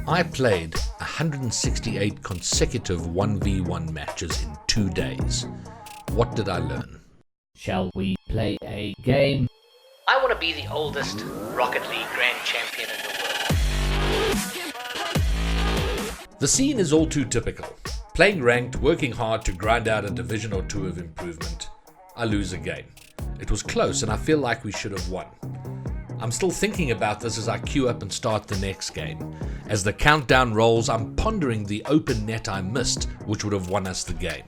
I played 168 consecutive 1v1 matches in 2 days. What did I learn? Shall we play a game? I want to be the oldest Rocket League Grand Champion in the world. The scene is all too typical. Playing ranked, working hard to grind out a division or two of improvement. I lose a game. It was close and I feel like we should have won. I'm still thinking about this as I queue up and start the next game. As the countdown rolls, I'm pondering the open net I missed, which would have won us the game.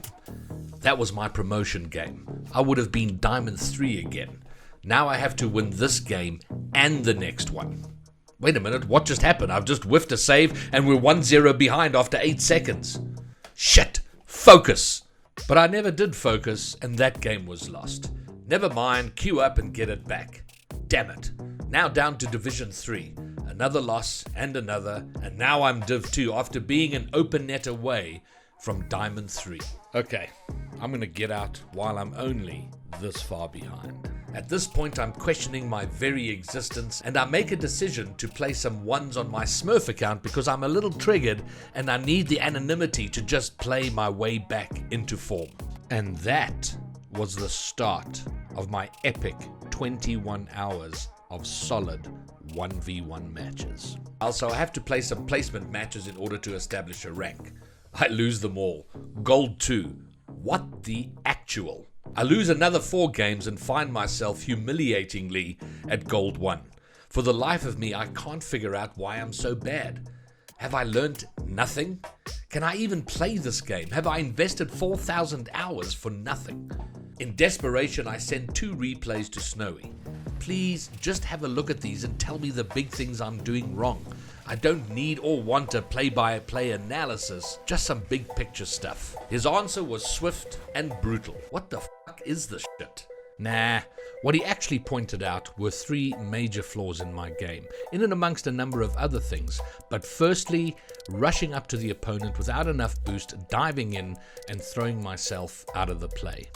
That was my promotion game. I would have been Diamond 3 again. Now I have to win this game and the next one. Wait a minute, what just happened? I've just whiffed a save and we're 1-0 behind after 8 seconds. Shit! Focus! But I never did focus and that game was lost. Never mind, queue up and get it back. Damn it. Now down to Division 3. Another loss and another, and now I'm Div 2 after being an open net away from Diamond 3. Okay, I'm going to get out while I'm only this far behind. At this point I'm questioning my very existence and I make a decision to play some ones on my Smurf account because I'm a little triggered and I need the anonymity to just play my way back into form. And that was the start of my epic 21 hours of solid 1v1 matches. Also, I have to play some placement matches in order to establish a rank. I lose them all. Gold 2. What the actual? I lose another 4 games and find myself humiliatingly at Gold 1. For the life of me, I can't figure out why I'm so bad. Have I learnt nothing? Can I even play this game? Have I invested 4,000 hours for nothing? In desperation, I send 2 replays to Snowy. Please just have a look at these and tell me the big things I'm doing wrong. I don't need or want a play-by-play analysis, just some big picture stuff. His answer was swift and brutal. What the fuck is this shit? Nah, what he actually pointed out were 3 major flaws in my game, in and amongst a number of other things. But firstly, rushing up to the opponent without enough boost, diving in and throwing myself out of the play.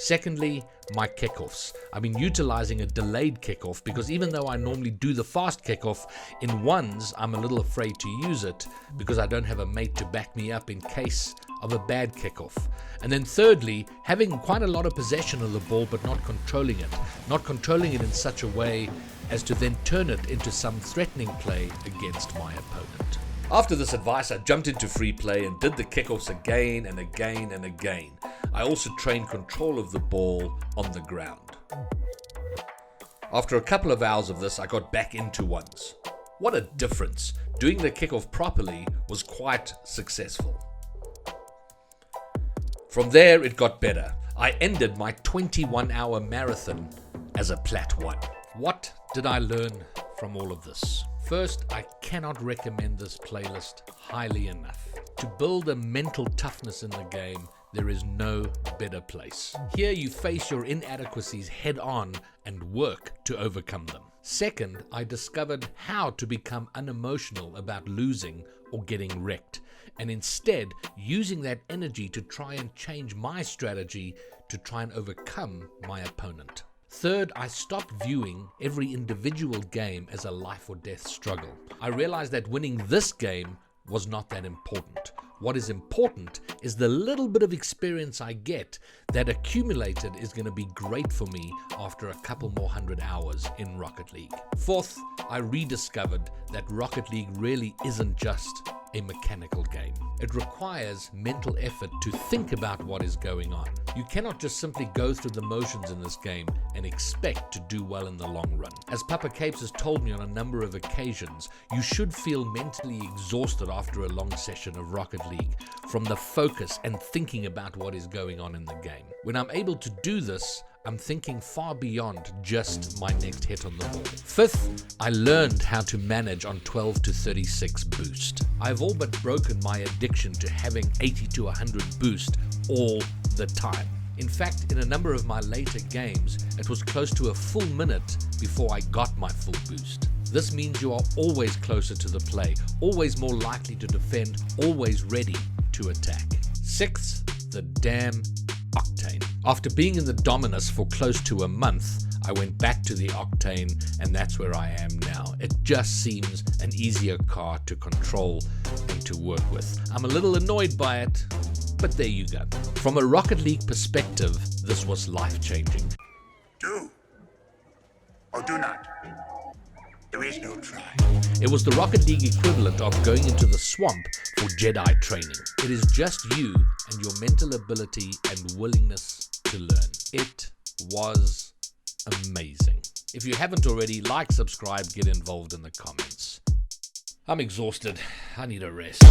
Secondly, my kickoffs. I've been utilizing a delayed kickoff because even though I normally do the fast kickoff, in ones I'm a little afraid to use it because I don't have a mate to back me up in case of a bad kickoff. And then thirdly, having quite a lot of possession of the ball but not controlling it in such a way as to then turn it into some threatening play against my opponent. After this advice, I jumped into free play and did the kickoffs again and again and again. I also trained control of the ball on the ground. After a couple of hours of this, I got back into ones. What a difference! Doing the kickoff properly was quite successful. From there, it got better. I ended my 21-hour marathon as a Plat 1. What did I learn from all of this? First, I cannot recommend this playlist highly enough. To build a mental toughness in the game, there is no better place. Here you face your inadequacies head on and work to overcome them. Second, I discovered how to become unemotional about losing or getting wrecked, and instead using that energy to try and change my strategy to try and overcome my opponent. Third, I stopped viewing every individual game as a life or death struggle. I realized that winning this game was not that important. What is important is the little bit of experience I get that accumulated is going to be great for me after a couple more 100 hours in Rocket League. Fourth, I rediscovered that Rocket League really isn't just a mechanical game. It requires mental effort to think about what is going on. You cannot just simply go through the motions in this game and expect to do well in the long run. As Papa Capes has told me on a number of occasions, you should feel mentally exhausted after a long session of Rocket League from the focus and thinking about what is going on in the game. When I'm able to do this, I'm thinking far beyond just my next hit on the ball. Fifth, I learned how to manage on 12 to 36 boost. I've all but broken my addiction to having 80 to 100 boost all the time. In fact, in a number of my later games, it was close to a full minute before I got my full boost. This means you are always closer to the play, always more likely to defend, always ready to attack. Sixth, the damn Octane. After being in the Dominus for close to a month, I went back to the Octane and that's where I am now. It just seems an easier car to control and to work with. I'm a little annoyed by it, but there you go. From a Rocket League perspective, this was life-changing. Do or do not. There is no try. It was the Rocket League equivalent of going into the swamp for Jedi training. It is just you and your mental ability and willingness to learn. It was amazing. If you haven't already, like, subscribe, get involved in the comments. I'm exhausted. I need a rest.